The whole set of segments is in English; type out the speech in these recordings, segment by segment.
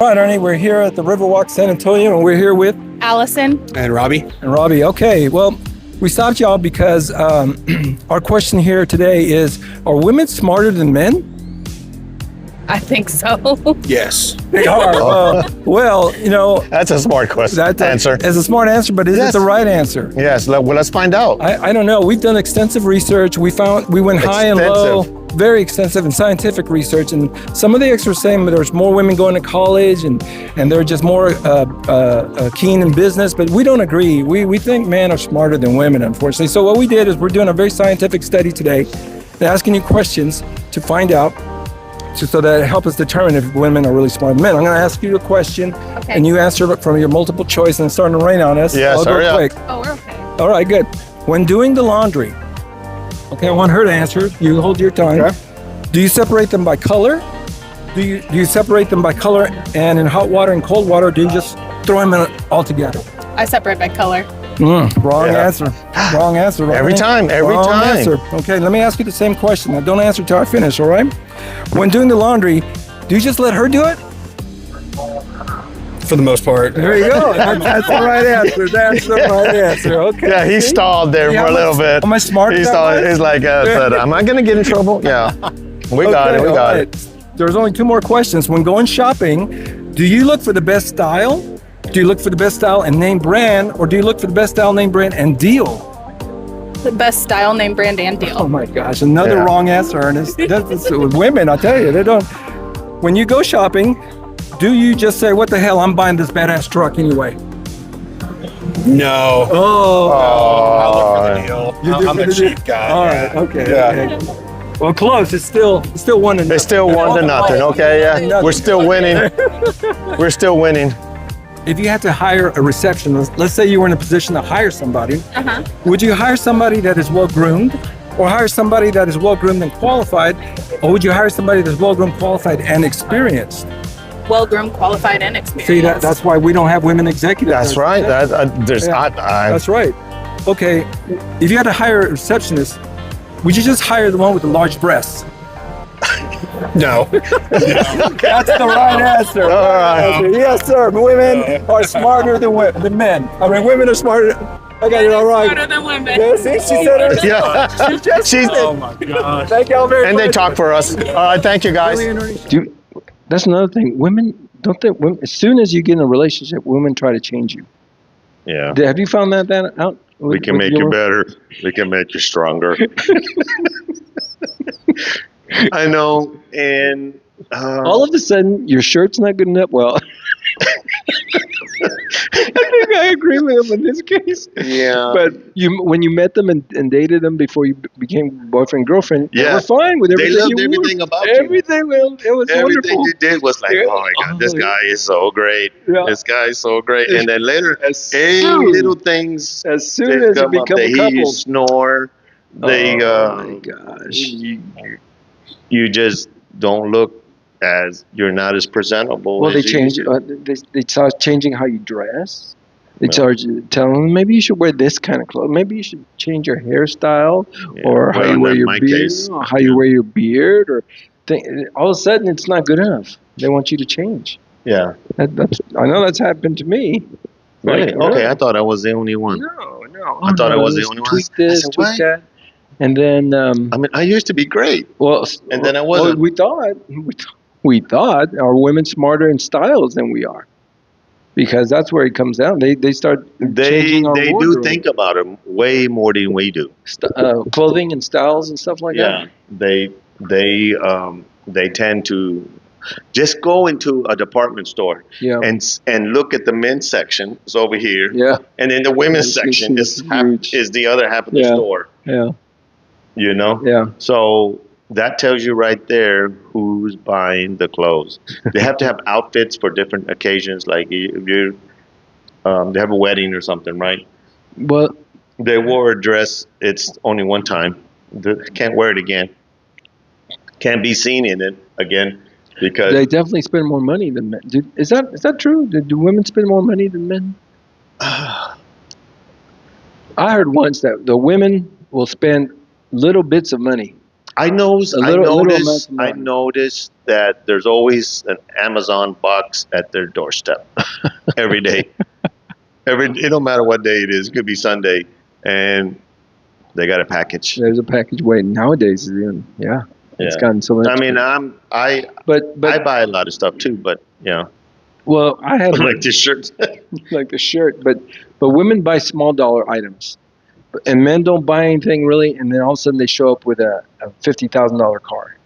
All right, Ernie, we're here at the Riverwalk San Antonio, and we're here with Allison. And Robbie. Okay, well, we stopped y'all because our question here today is, are women smarter than men? I think so. Yes. They are. Well, you know, That's a smart question. Answer. It's a smart answer, but is it Yes. the right answer? Yes. Well, let's find out. I don't know. We've done extensive research. We went high and low, very extensive and scientific research. And some of the experts are saying there's more women going to college and they're just more keen in business. But we don't agree. We think men are smarter than women, unfortunately. So what we did is we're doing a very scientific study today, asking you questions to find out, so that it helps us determine if women are really smart than men. I'm going to ask you a question, and you answer it from your multiple choice, and it's starting to rain on us. Yes, I'll hurry go up. quick. Oh, we're okay. All right, good. When doing the laundry, okay, I want her to answer. You hold your tongue. Okay. Do you separate them by color? Do you separate them by color and in hot water and cold water, or do you just throw them in all together? I separate by color. Wrong Yeah. answer. Wrong answer. Right? Every time. Wrong answer. Okay, let me ask you the same question. Now, don't answer till I finish, all right? When doing the laundry, do you just let her do it? For the most part. There you go. That's the right answer. That's the right answer. Okay. Yeah, he stalled there for a little bit. Am I smart? He that stalled. way? He's like, am I going to get in trouble? Yeah. We got it. We all got right. it. There's only two more questions. When going shopping, do you look for the best style? Do you look for the best style and name brand, or do you look for the best style, name brand, and deal? The best style, name brand, and deal. Oh my gosh, another Yeah. wrong answer, Ernest. That's with women, I tell you, they don't. When you go shopping, do you just say, "What the hell? I'm buying this badass truck anyway"? No. Oh, I look for the deal. You do I'm for a the cheap guy. all right, okay. Yeah. Okay. Well, close. It's still 1-0. It's still 1-0. Okay. Yeah. We're still winning. We're still winning. If you had to hire a receptionist, let's say you were in a position to hire somebody, would you hire somebody that is well groomed, or hire somebody that is well groomed and qualified, or would you hire somebody that's well groomed, qualified, and experienced? Well-groomed, qualified, and experienced. See, that's why we don't have women executives. That's right. That's right. Okay, if you had to hire a receptionist, would you just hire the one with the large breasts? No. That's the right answer. All right. Yes, sir. Women are smarter than men. I mean, women are smarter. Okay, you're all right. Smarter than women. Yeah, see, she said it. Yeah. She's. Oh my gosh. Thank y'all very And much. they talk for us. All right. Thank you, guys. That's another thing. Women don't think. As soon as you get in a relationship, women try to change you. Yeah. Have you found that out? We can make you better. We can make you stronger. I know. And All of a sudden, your shirt's not good enough. Well, I think I agree with him in this case. yeah. But when you met them and dated them before you became boyfriend girlfriend, they Yeah. were fine with They everything. loved you everything wore. about you. Everything. Well, it was Everything wonderful. you did was like, Yeah. oh my God, this Oh, guy is so great. Yeah. This guy is so great. And then later, As hey, soon- little things. As soon they as you come up. become They a hear you couple, snore. They, oh my gosh. you just don't look as, you're not as presentable. Well, they as you change. used to. They start changing how you dress. They Yeah. start telling them maybe you should wear this kind of clothes. Maybe you should change your hairstyle, Yeah. or how Well, you wear in your my beard, case, or how you wear your beard, or all of a sudden it's not good enough. They want you to change. Yeah. I know that's happened to me. Really? Like, Okay, I thought I was the only one. No. I thought I was the let's only one. tweak I this, said, tweak "What?" that, and then I mean, I used to be great. well, And then I well, wasn't. we thought are women smarter in styles than we are, because that's where it comes down. They start They changing our do wardrobe. think about it way more than we do. Clothing and styles and stuff like Yeah, they tend to just go into a department store that. Yeah. and look at the men's section is over here, Yeah. and then the women's It's section huge. is the other half of the Yeah. store. Yeah. You know, Yeah. so that tells you right there who's buying the clothes. They have to have outfits for different occasions, like if you're they have a wedding or something, right? Well, They wore a dress. It's only one time. They can't wear it again. Can't be seen in it again because they definitely spend more money than men. Is that true? Do women spend more money than men? I heard once that the women will spend little bits of money. I noticed that there's always an Amazon box at their doorstep every day. It don't matter what day it is. It could be Sunday, and they got a package. There's a package waiting nowadays. It's gotten so much. I mean, I but buy a lot of stuff too, but well, I have like this shirt. like the shirt, but women buy small dollar items, and men don't buy anything really, and then all of a sudden they show up with a $50,000 car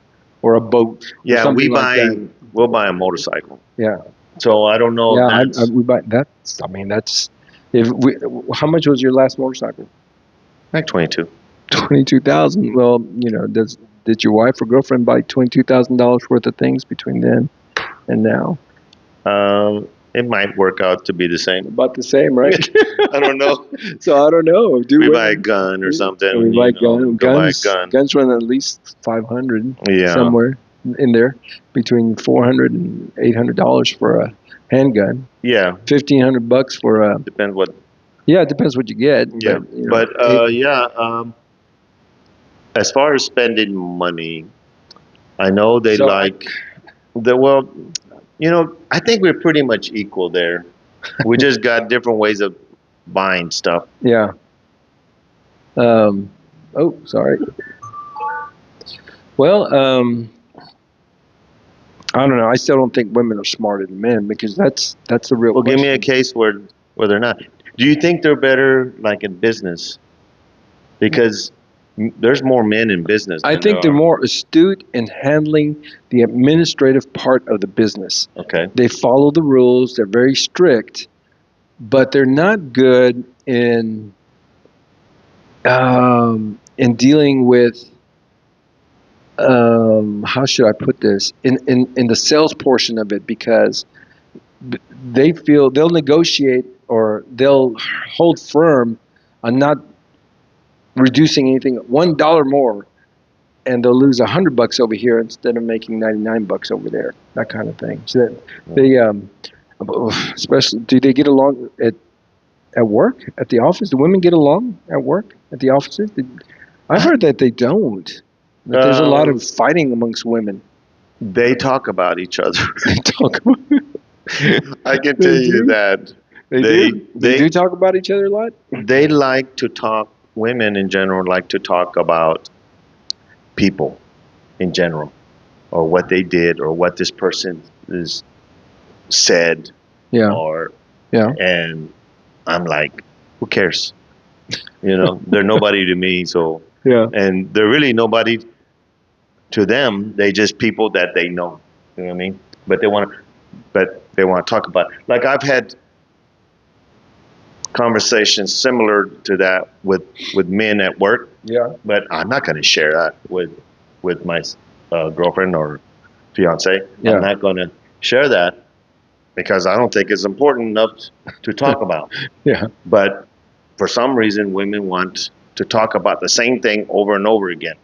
or a boat. Yeah, we'll buy a motorcycle. Yeah. So I don't know. Yeah, we buy that's. I mean, that's if we. How much was your last motorcycle? like 22. 22,000. Well, did your wife or girlfriend buy $22,000 worth of things between then and now? It might work out to be the same. About the same, right? I don't know. So I don't know. We buy a gun or something. We buy guns. Buy a gun. Guns run at least $500. Yeah. Somewhere in there, between $400 and $800 for a handgun. Yeah. $1,500 for a. Depends what. Yeah, it depends what you get. Yeah. As far as spending money, I know they I think we're pretty much equal there. We just got different ways of buying stuff. Yeah. Oh, sorry. Well, I don't know. I still don't think women are smarter than men because that's the real. Well, question. give me a case where they're not. Do you think they're better like in business? Because there's more men in business. I think they're more astute in handling the administrative part of the business. Okay. They follow the rules. They're very strict, but they're not good in dealing with. How should I put this? In the sales portion of it, because they feel they'll negotiate or they'll hold firm on not reducing anything $1 more, and they'll lose $100 over here instead of making $99 over there. That kind of thing. So that they, especially, do they get along at work, at the office? Do women get along at work, at the offices? I've heard that they don't. That there's a lot of fighting amongst women. They talk about each other. They talk about. I can tell you that. They do talk about each other a lot? They like to talk. Women in general like to talk about people in general, or what they did, or what this person is said. Yeah. And I'm like, who cares? They're nobody to me. So yeah. And they're really nobody to them. They just people that they know. You know what I mean? But they want to talk about. Like I've had conversations similar to that with men at work. Yeah. But I'm not going to share that with my girlfriend or fiance. Yeah. I'm not going to share that because I don't think it's important enough to talk about. Yeah. But for some reason, women want to talk about the same thing over and over again.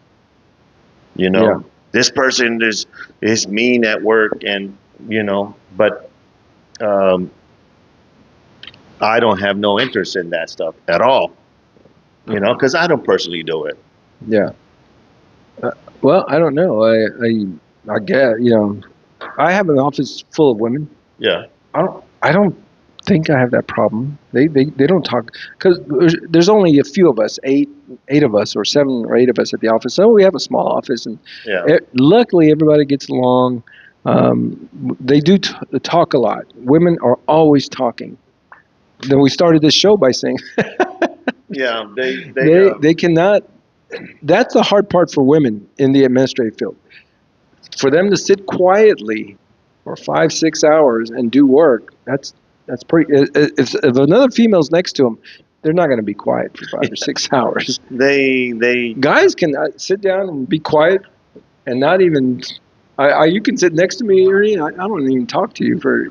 This person is mean at work, and but I don't have no interest in that stuff at all, because I don't personally do it. Yeah. Well, I don't know. I guess, I have an office full of women. Yeah. I don't think I have that problem. They don't talk because there's only a few of us, eight of us, or 7 or 8 of us at the office. So we have a small office, and luckily everybody gets along. They do talk a lot. Women are always talking. Then we started this show by saying, yeah, they cannot. That's the hard part for women in the administrative field. For them to sit quietly for 5-6 hours and do work, that's pretty. If another female's next to them, they're not going to be quiet for 5 or 6 hours. They guys can sit down and be quiet and not even. You can sit next to me, Ernie. I don't even talk to you for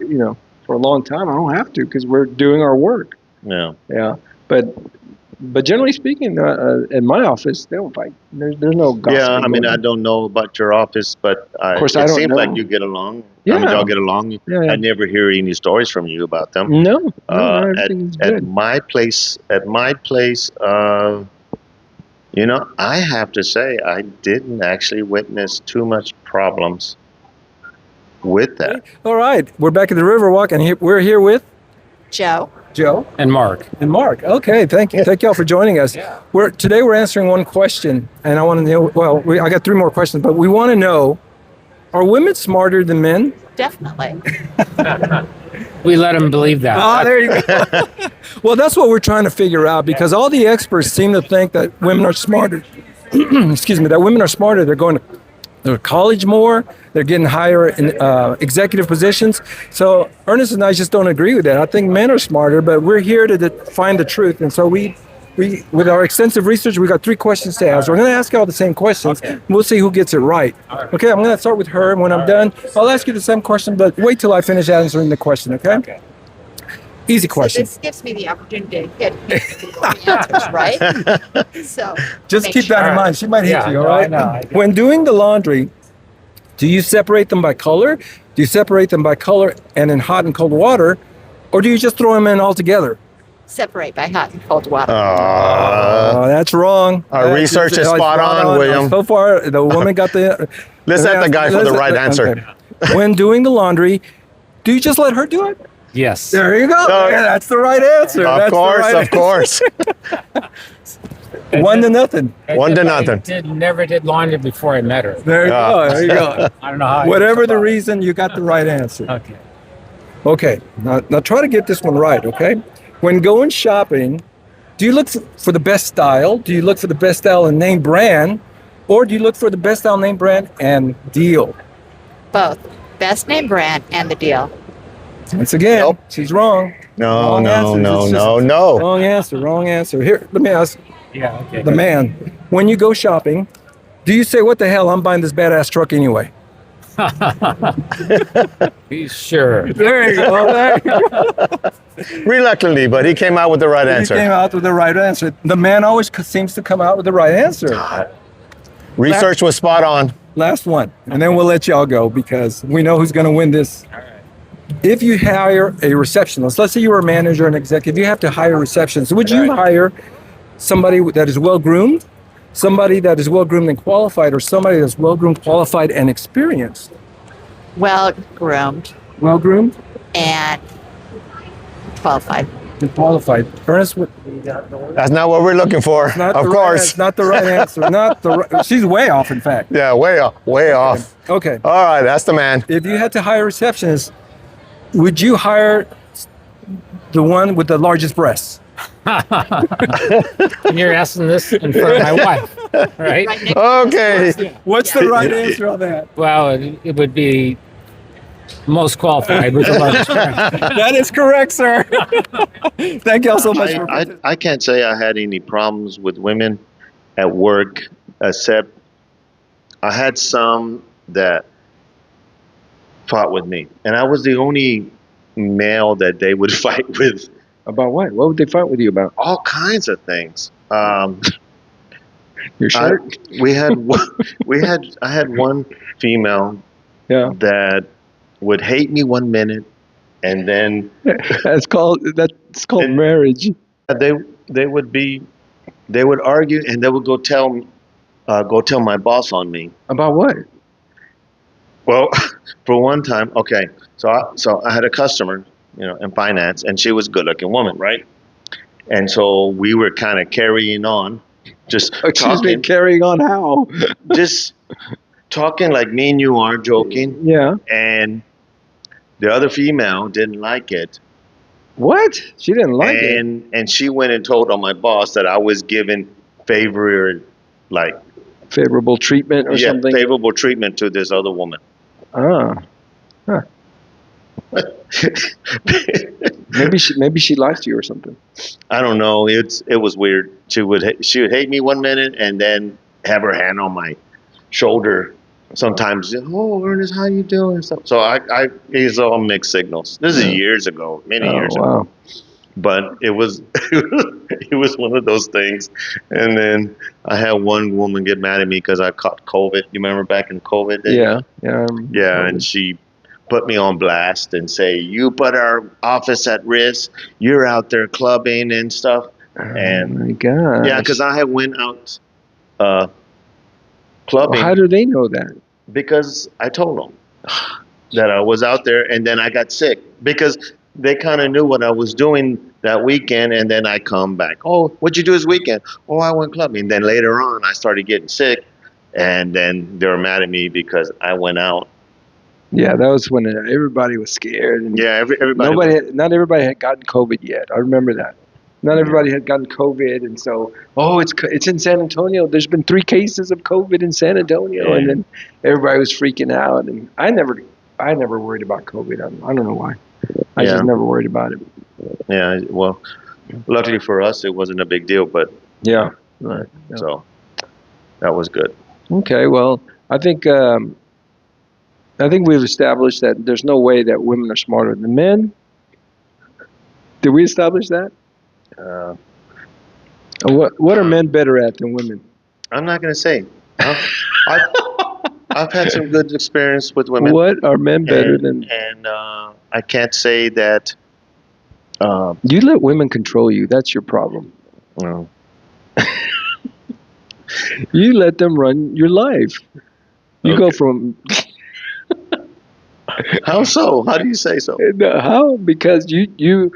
a long time. I don't have to because we're doing our work. Yeah. Yeah. But generally speaking, in my office, they don't fight. There's no gossip. Yeah, I mean, I don't know about your office, but of course, I don't seems know. like you get along. Yeah. I mean, y'all get along. Yeah. I never hear any stories from you about them. No, everything's good. At my place, You know, I have to say, I didn't actually witness too much problems with that. All right, we're back at the Riverwalk, and we're here with Joe. Joe And Mark. and Mark. Okay, thank y'all for joining us. Today we're answering one question, and I want to know. Well, I got 3 more questions, but we want to know: are women smarter than men? Definitely. We let him believe that. Ah, there you go. Well, that's what we're trying to figure out, because all the experts seem to think that women are smarter. Excuse me, that women are smarter. They're going to college more. They're getting higher in executive positions. So Ernest and I just don't agree with that. I think men are smarter, but we're here to find the truth. And so we, with our extensive research, we got 3 questions to ask. We're going to ask you all the same questions. Okay. We'll see who gets it right. Okay, I'm going to start with her. And when I'm done, I'll ask you the same question, but wait till I finish answering the question, okay? Easy question. So this gives me the opportunity to get the answers, right? So Just make keep that sure. in mind. She might hit Yeah, you, all no, I right? know. I get When doing the laundry, do you separate them by color? Do you separate them by color and in hot and cold water? Or do you just throw them in all together? Separate by hot and cold water. Oh, that's wrong. Our research is spot on, William. So far, the woman got the... Let's ask the guy for the right answer. Okay. When doing the laundry, do you just let her do it? Yes. There you go. Oh. Yeah, that's the right answer. Of course. 1 to nothing. 1 to nothing. Never did laundry before I met her. There you go. There you go. I don't know how. Whatever the reason, you got the right answer. Okay. Okay, now try to get this one right, okay? When going shopping, do you look for the best style? Do you look for the best style and name brand? Or do you look for the best style, name brand, and deal? Both. Best name brand and the deal. Once again, Nope. she's wrong. No, Wrong no, answers. no, It's no, just- no. Wrong answer, wrong answer. Here, let me ask Yeah. Okay. the man. When you go shopping, do you say, what the hell, I'm buying this badass truck anyway? He's sure. There you go. There you go. Reluctantly, but he came out with the right You answer. came out with the right answer. The man always seems to come out with the right answer. Research was spot on. Last one, and then we'll let y'all go because we know who's going to win this. If you hire a receptionist, let's say you were a manager and executive, you have to hire a receptionist. Would you hire somebody that is well-groomed, somebody that is well-groomed and qualified, or somebody that's well-groomed, qualified, and experienced? Well groomed Well-groomed and qualified. and qualified. Ernest, That's not what we're looking for. not Of the course. not the right answer. Not the right, she's way off, in fact. Yeah, way off. Way off. Okay. All right, that's the man. If you had to hire a receptionist, would you hire the one with the largest breasts? And you're asking this in front of my wife, right? Right next Okay. What's the right answer on that? Well, it would be most qualified with the largest brand. That is correct, sir. Thank y'all so much. I can't say I had any problems with women at work, except I had some that fought with me, and I was the only male that they would fight with. About what? What would they fight with you about? All kinds of things. Your shirt? I had one female Yeah. that would hate me one minute, and then That's called marriage. they would argue, and they would go tell my boss on me. About what? Well, for one time, okay, so I had a customer, in finance, and she was a good-looking woman, right? And so we were kind of carrying on, just talking, carrying on how? just talking like me and you are, joking, Yeah. and the other female didn't like it, What? She didn't like it. and she went and told on my boss that I was giving favorable Favorable treatment or something? favorable treatment to this other woman. Ah. Huh. Maybe she liked you or something. I don't know. It was weird. She would hate me one minute and then have her hand on my shoulder. Sometimes, oh, Ernest, how you doing? So it's all mixed signals. This is years ago, many years ago. But it was it was one of those things. And then I had one woman get mad at me because I caught COVID. You remember back in COVID days? Yeah. And she put me on blast and say, "You put our office at risk. You're out there clubbing and stuff." And my God. yeah, because I had went out clubbing. How do they know that? Because I told them that I was out there, and then I got sick because they kind of knew what I was doing that weekend, and then I come back. Oh, what'd you do this weekend? Oh, I went clubbing. Then later on, I started getting sick, and then they were mad at me because I went out. Yeah, that was when everybody was scared. And Yeah, everybody. not everybody had gotten COVID yet. I remember that. Not everybody had gotten COVID, and so it's in San Antonio. There's been 3 cases of COVID in San Antonio, and then everybody was freaking out. And I never worried about COVID. I don't know why. I just never worried about it. Yeah, well, luckily for us, it wasn't a big deal, but Yeah. Right. Yeah. so that was good. Okay. Well, I think we've established that there's no way that women are smarter than men. Did we establish that? What are men better at than women? I'm not going to say. I've had some good experience with women. What are men better than? And I can't say that. You let women control you. That's your problem. No. You let them run your life. You go Okay. from How so? How do you say so? how because you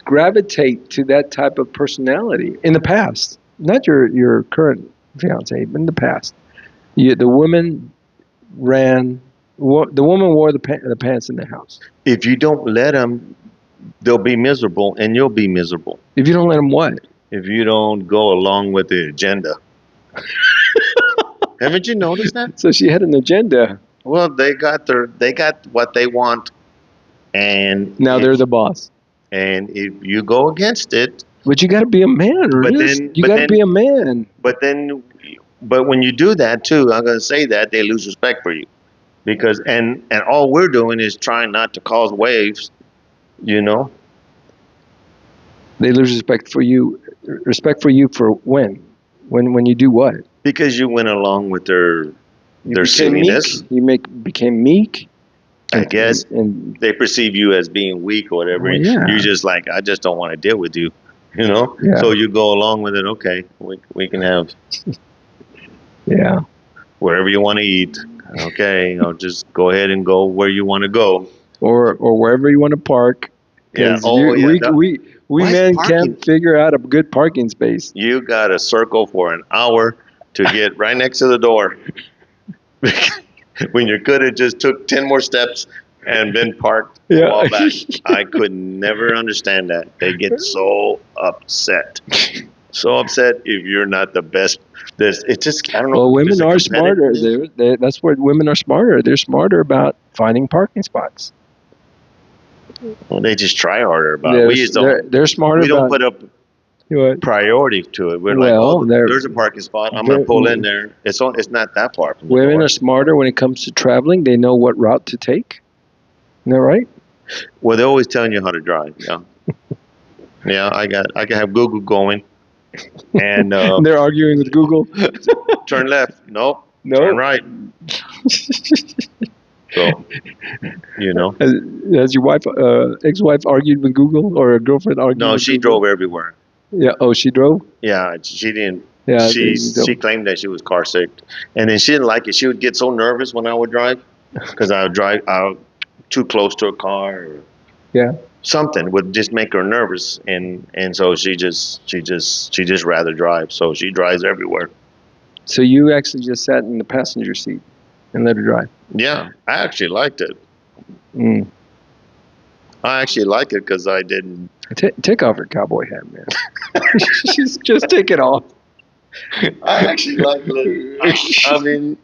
gravitate to that type of personality in the past, not your current fiance, but in the past. The woman ran. The woman wore the pants in the house. If you don't let them, they'll be miserable, and you'll be miserable. If you don't let them, what? If you don't go along with the agenda. Haven't you noticed that? So she had an agenda. Well, they got what they want, and Now they're the boss. and if you go against it, But you got to be a man, Ernest. You got to be a man. but when you do that too, I'm going to say that they lose respect for you, because and all we're doing is trying not to cause waves, you know. They lose respect for you. Respect for you for when you do what? Because you went along with their became silliness. meek. You became meek. I guess And they perceive you as being weak or whatever. Well, yeah. You're just like, I just don't want to deal with you, you know. Yeah. So you go along with it. Okay, we can have yeah. wherever you want to eat. Okay, just go ahead and go where you want to go. Or wherever you want to park. Yeah. 'Cause Oh, yeah. we Why is men parking- can't figure out a good parking space. You got to circle for an hour to get right next to the door. When you could have just took 10 more steps and been parked a Yeah. while back. I could never understand that. They get so upset. So upset if you're not the best. It's just, I don't know. Well, women there's a are smarter. competitiveness. That's where women are smarter. They're smarter about finding parking spots. Well, they just try harder about it. We just don't. They're smarter We don't about put up what? priority to it. We're Well, like, they're- there's a parking spot. I'm gonna pull in there. It's not that far from the Women door. are smarter when it comes to traveling. They know what route to take. Isn't that right? Well, they're always telling you how to drive. Yeah. Yeah, I can have Google going, and They're arguing with Google. turn left. Nope. No. Turn right. So, you know. Has your wife, ex-wife, argued with Google, or a girlfriend argued? No, with she Google? drove everywhere. Yeah. Oh, she drove. Yeah, she didn't. Yeah. She claimed that she was car sick, and then she didn't like it. She would get so nervous when I would drive, because I would drive out too close to a car. Or Yeah. something would just make her nervous, and so she just rather drive. So she drives everywhere. So you actually just sat in the passenger seat and let her drive. Yeah, I actually liked it. Mm. I actually like it because I didn't. Take off your cowboy hat, man. just take it off. I actually like it. I mean,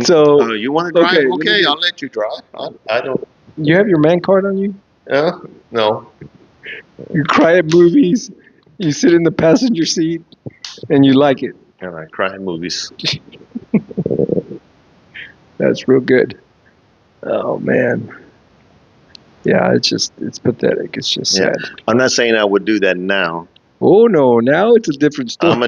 So you want to drive? okay, let me Okay, do- I'll let you drive. I don't. you have your man card on you. No. You cry at movies. You sit in the passenger seat, and you like it. And I cry in movies. That's real good. Oh man. Yeah, it's pathetic. It's just Yeah. sad. I'm not saying I would do that now. Oh no, now it's a different story. I'm a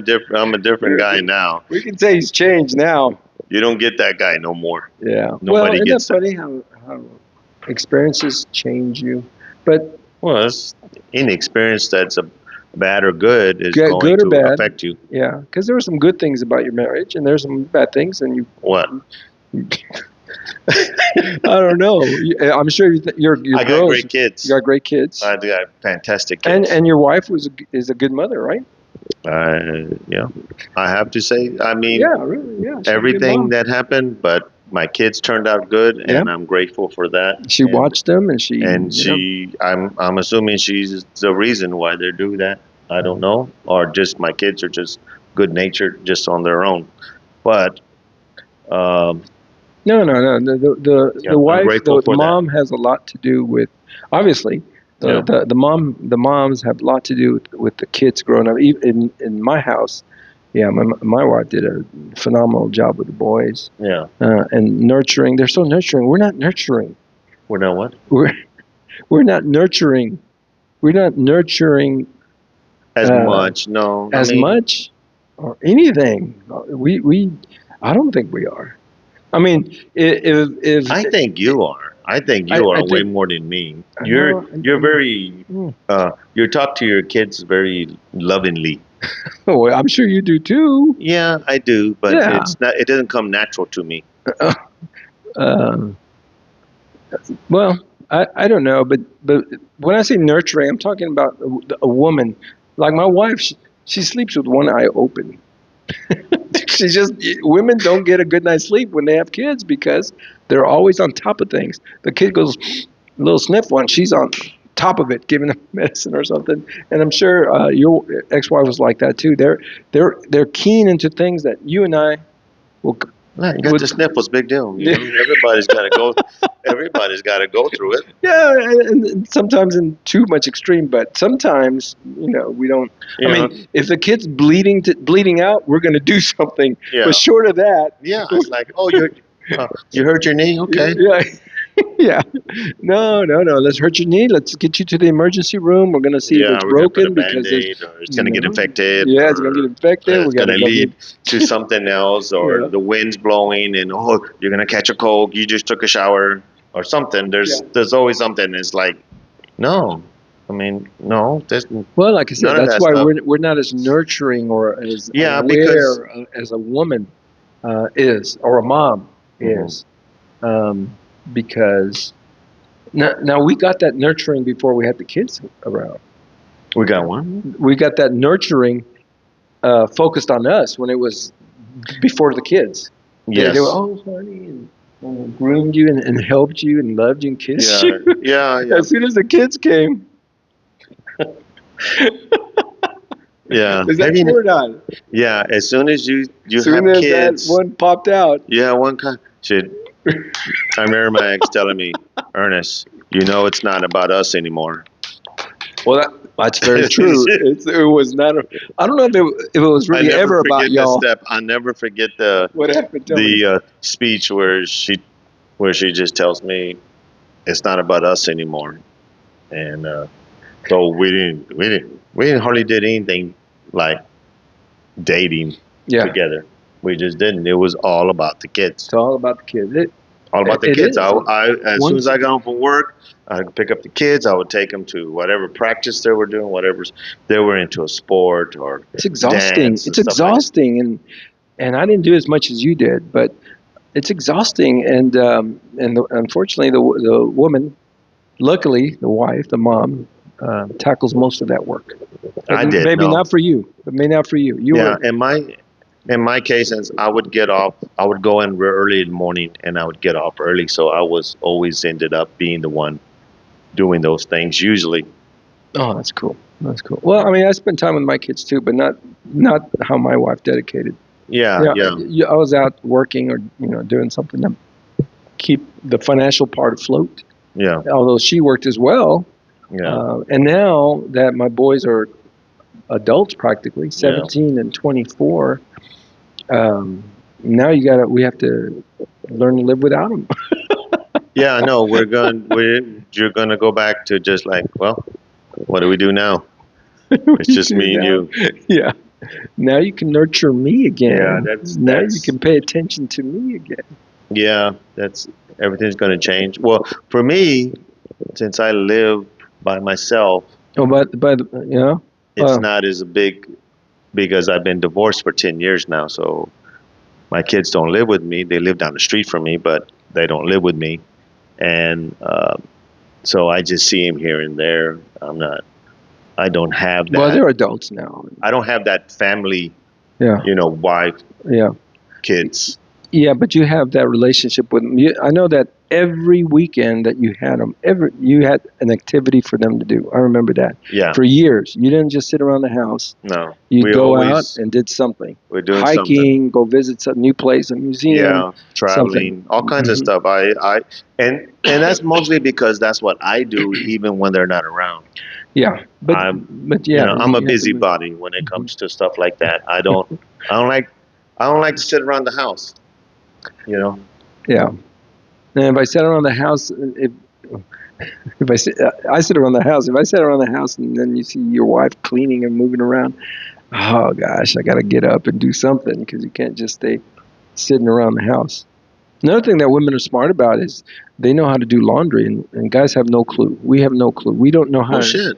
different guy now. We can say he's changed now. You don't get that guy no more. Yeah. Nobody well, isn't gets that funny how experiences change you? But Well, it's inexperience. That's bad or good, is Good- going good or to bad. affect you. Yeah, because there were some good things about your marriage, and there's some bad things, and you. What? I don't know. I'm sure your I got girls. great kids. You got great kids, I do have fantastic and kids. and your wife is a good mother, right? Yeah, I have to say, I mean, Yeah, really. Yeah. she's a good everything mom. that happened, but my kids turned out good, and I'm grateful for that. She and, watched them, and she. and you know, I'm assuming she's the reason why they do that. I don't know, or just my kids are just good natured, just on their own. But No. The Yeah, I'm wife, grateful the for that. mom has a lot to do with. Obviously, Yeah. the moms have a lot to do with the kids growing up. Even in my house, yeah, my wife did a phenomenal job with the boys yeah, and nurturing. They're so nurturing. We're not nurturing. we're not what We're not nurturing. We're not nurturing as Uh, much. No, I as mean, much or anything. We I don't think we are. I mean, if I think you are. I think you I are way think- more than me. I You're know, you're very Mm. you talk to your kids very lovingly. oh, I'm sure you do too. Yeah, I do, but Yeah. it's not. It doesn't come natural to me. Um, well, I don't know, but when I say nurturing, I'm talking about a woman. Like my wife, she sleeps with one eye open. Women don't get a good night's sleep when they have kids because they're always on top of things. The kid goes a little sniffle and she's on top of it, giving them medicine or something. And I'm sure your ex-wife was like that too. They're keen into things that you and I will. Man, you got Would- the sniffles, big deal. You know? Everybody's got to go. Everybody's got to go through it. Yeah, and sometimes in too much extreme, but sometimes we don't. You I know? mean, if the kid's bleeding out, we're going to do something. Yeah. But short of that, Yeah, it's like, oh, you hurt your knee, okay? yeah, yeah. No. Let's hurt your knee. Let's get you to the emergency room. We're going to see if Yeah, it's we're gonna put a broken because there's. Band-Aid, or it's gonna get infected. Yeah, it's going to or get infected. It's We got gonna to lead to something else, or Yeah. the wind's blowing, and you're gonna catch a cold. You just took a shower, or something. There's always something. It's like, no, I mean, no. There's Well, like I said, None of that's that why stuff. we're not as nurturing or as Yeah, aware as a woman is or a mom Mhm. is, because now we got that nurturing before we had the kids around. we got one. We got that nurturing focused on us when it was before the kids. Yes. They were, oh, honey, and groomed you and helped you and loved you and kissed Yeah. you. Yeah. As soon as the kids came, Yeah. is that Maybe- true or not? Yeah. As soon as you As soon have as kids. that one popped out, Yeah, one kind. Shit. I remember my ex telling me, Ernest, you know it's not about us anymore. well, that's very true. It was not. I don't know if it was really I never ever about forget y'all. the step. I never forget the What happened? Tell me. speech where she just tells me it's not about us anymore, and so we didn't hardly did anything like dating Yeah, together. We just didn't. It was all about the kids. it's all about the kids. All about the It kids. is. I as soon as Once- I got home from work, I'd pick up the kids. I would take them to whatever practice they were doing, whatever they were into, a sport or It's exhausting. dance and It's stuff like that. exhausting, and I didn't do as much as you did, but it's exhausting. And unfortunately, the woman, luckily, the wife, the mom, tackles most of that work. I did, Maybe no. not for you, but maybe not for you. You Yeah, were. in my case, since I would get off, I would go in real early in the morning, and I would get off early, so I was always ended up being the one doing those things usually. Oh, that's cool. That's cool. Well, I mean, I spent time with my kids too, but not how my wife dedicated. Yeah. I was out working or doing something to keep the financial part afloat. Yeah. Although she worked as well. Yeah. And now that my boys are adults, practically 17 and 24, now we have to learn to live without them. Yeah, I know. You're gonna go back to just like, well, what do we do now? It's just me and you. Yeah. Now you can nurture me again. Yeah, now you that's- can pay attention to me again. Yeah, everything's gonna change. Well, for me, since I live by myself, Oh, but it's Wow. not as big because I've been divorced for 10 years now. So my kids don't live with me. They live down the street from me, but they don't live with me. And so I just see him here and there. I don't have that. Well, they're adults now. I don't have that family, Yeah. wife, Yeah. kids. Yeah, but you have that relationship with them. I know that every weekend that you had them, you had an activity for them to do. I remember that. Yeah. For years, you didn't just sit around the house. No. You'd We go always- out and did something. We're doing Hiking, something. go visit some new place, a museum. Yeah, traveling, all kinds of Mhm. stuff. And that's mostly because that's what I do, even when they're not around. Yeah, but I'm- yeah, I'm a you have to- busybody when it comes to stuff like that. I don't like to sit around the house. Yeah, and if I sit around the house, if I sit around the house, if I sit around the house and then you see your wife cleaning and moving around, oh gosh, I got to get up and do something because you can't just stay sitting around the house. Another thing that women are smart about is they know how to do laundry, and guys have no clue. We have no clue. We don't know how. Oh shit!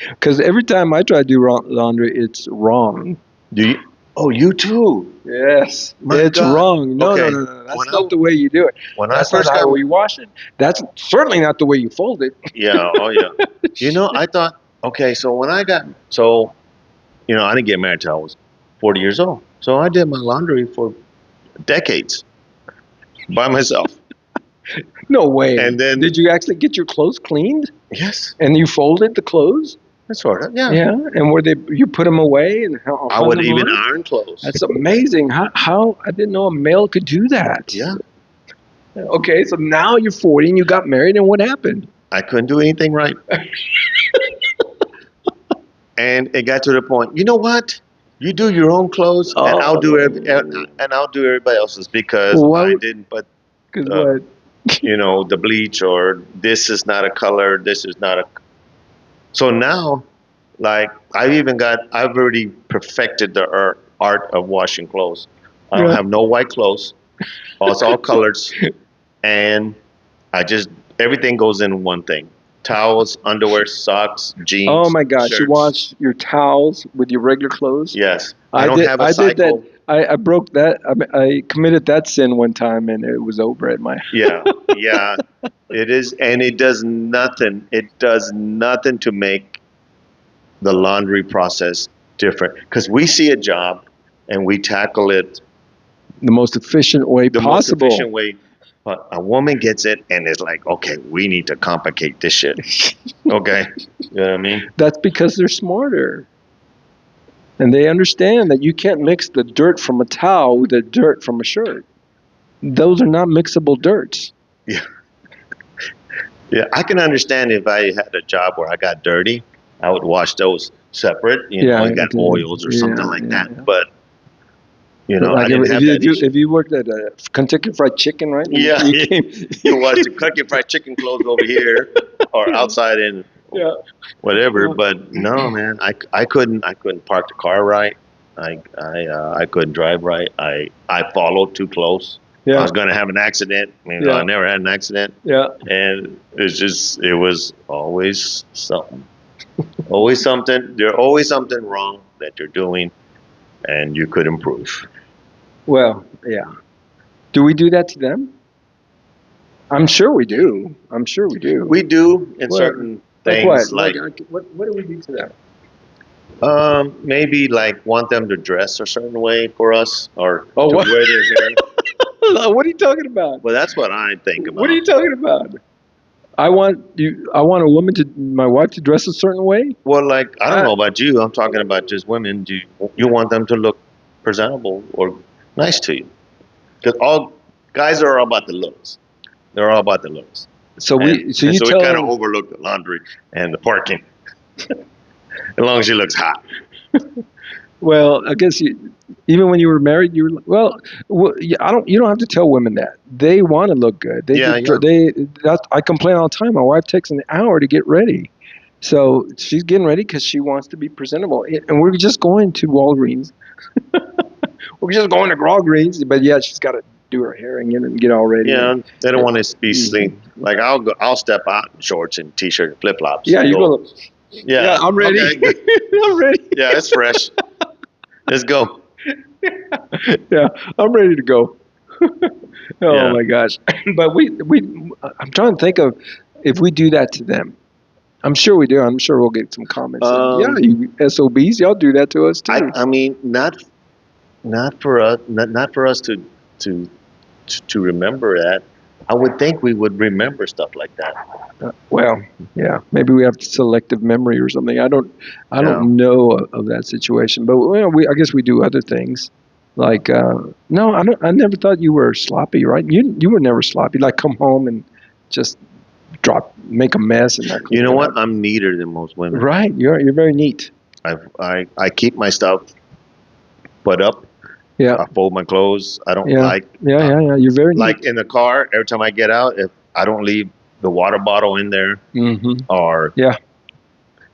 Because every time I try to do laundry, it's wrong. Do you? Oh, you too. Yes, My it's God. wrong. No, Okay. no. That's When not the way you do it. When I That's not first how got we wash it. That's certainly not the way you fold it. Yeah, oh yeah. I thought, okay, so when I got, I didn't get married till I was 40 years old. So I did my laundry for decades by myself. No way. And then- did you actually get your clothes cleaned Yes, and you folded the clothes? that's sort of, yeah. Yeah. And were they? You put them away and how? I would hung them even on? iron clothes. That's amazing. How I didn't know a male could do that. Yeah, Okay, so now you're 40 and you got married, and what happened? I couldn't do anything right. And it got to the point, you know what? You do your own clothes, and I'll do everybody else's because What? I didn't put Because Uh, what? the bleach, or this is not a color, this is not a. So now, like, I've already perfected the art of washing clothes. I don't Yeah. have no white clothes. It's all colors. And everything goes in one thing. Towels, underwear, socks, jeans. Oh my gosh! You shirts. wash your towels with your regular clothes. Yes. I I don't did- have a I did cycle. I broke that. I committed that sin one time, and it was over at my. Yeah, yeah, it is, and it does nothing. It does nothing to make the laundry process different because we see a job and we tackle it The most efficient way the possible. most efficient way. But a woman gets it and it's like, okay, we need to complicate this shit. Okay, you know what I mean? That's because they're smarter. And they understand that you can't mix the dirt from a towel with the dirt from a shirt. Those are not mixable dirts. Yeah, I can understand if I had a job where I got dirty, I would wash those separate. Yeah, I got yeah, oils or something yeah, like yeah, that. yeah. But I Like didn't have that issue. if you worked at a Kentucky Fried Chicken, right? Yeah, You came, You wash the Kentucky Fried Chicken clothes over here or outside in yeah. whatever. But no, man, I couldn't park the car right. I couldn't drive right. I followed too close. I Yeah. was going to have an accident. Yeah. I never had an accident, Yeah. and it was always something. Always something. There's always something wrong that you're doing, and you could improve. Well, yeah. Do we do that to them? I'm sure we do. I'm sure we do. We do in What? certain like things, what? like What do we do to them? maybe like want them to dress a certain way for us, or Oh, to what? wear their hair. What are you talking about? Well, that's what I think about. What are you talking about? I want my wife to dress a certain way. Well, like, I don't know about you. I'm talking about just women. Do you want them to look presentable or nice to you? Because all guys are all about the looks. They're all about the looks. So And we so you we tell kind of them, overlook the laundry and the parking. As long as she looks hot. well, I guess even when you were married, you were like, well, yeah, you don't have to tell women that. They want to look good. Yeah, I complain all the time. My wife takes an hour to get ready. So she's getting ready because she wants to be presentable. And we're just going to Walgreens. We're just going to Walgreens, but yeah, she's got to do her hair and get all ready. Yeah, they don't want to be seen. Like I'll step out in shorts and t-shirt and flip flops. Yeah, you're gonna. Yeah, I'm ready. Okay, good. I'm ready. Yeah, it's fresh. Let's go. Yeah, I'm ready to go. Oh Yeah. my gosh! But I'm trying to think of if we do that to them. I'm sure we do. I'm sure we'll get some comments. Yeah, you SOBs, y'all do that to us too. I mean, not for us, not for us to remember that. I would think we would remember stuff like that. Well, yeah, maybe we have selective memory or something. I don't know of that situation, but well, I guess we do other things. Like, no, I never thought you were sloppy, right? You were never sloppy. Like, come home and just make a mess and not clean You know it what? up. I'm neater than most women. Right, you're very neat. I keep my stuff put up. Yeah, I fold my clothes. I don't yeah, like yeah. You're very neat. like in the car. Every time I get out, if I don't leave the water bottle in there Mm-hmm. or Yeah.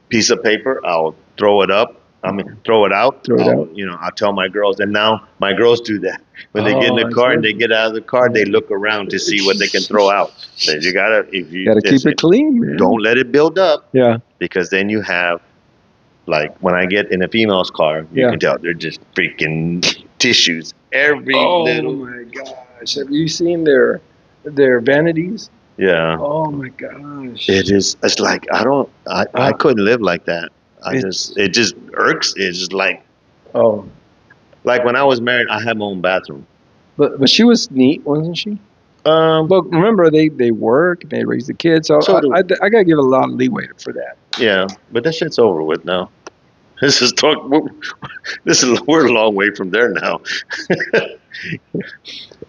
piece of paper, I'll throw it up. I mean, throw it out. Throw it out. You know, I'll tell my girls, and now my girls do that. When they get in Oh, the car and that's they get out of the car, they look around to see what they can throw out. So you gotta, if you Got to keep it clean, man. don't let it build up, Yeah. because then you have, like, when I get in a female's car, you Yeah. can tell they're just freaking tissues. Every Oh little, my gosh! Have you seen their vanities? yeah. Oh my gosh! It is. It's like I couldn't live like that. It's- It just irks. It's just like Oh, when I was married, I had my own bathroom. but she was neat, wasn't she? But But remember, they work, they raise the kids, so So do- I gotta give a lot of leeway for that. yeah, but that shit's over with now. This is talk. We're a long way from there now.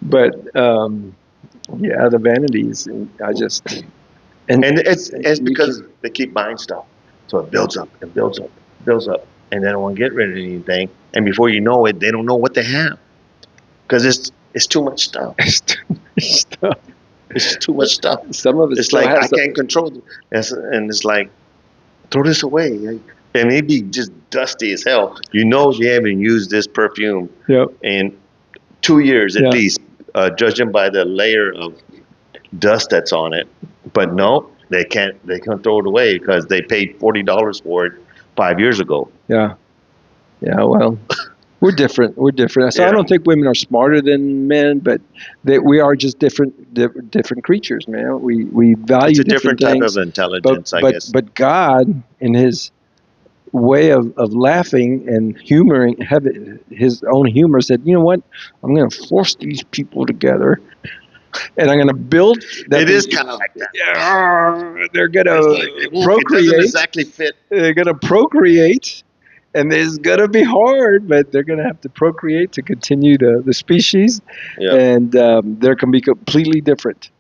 But yeah, the vanities, and I just And it's you because they keep buying stuff, so it builds up and builds up, builds up, and they don't want to get rid of anything. And before you know it, they don't know what they have, because it's too much stuff. it's too much stuff. It's too much stuff. Some of it It's still like has I some- can't control it. And it's like, throw this away. And it'd be just dusty as hell. You know you haven't used this perfume Yep. in 2 years at Yeah. least, judging by the layer of dust that's on it. But no, they can't throw it away because they paid $40 for it 5 years ago. Yeah. Yeah. Well, we're different. We're different. So I Yeah. don't think women are smarter than men, but we are just different creatures, man. We value It's a different type things. of intelligence, I guess. But God, in His way of laughing and humoring, have His own humor, said, you know what? I'm going to force these people together, and I'm going to build. It is kind of like that. Yeah, they're going It's to like, it doesn't procreate. exactly fit. They're going to procreate, and it's going to be hard, but they're going to have to procreate to continue the species, Yeah. and they're going to be completely different.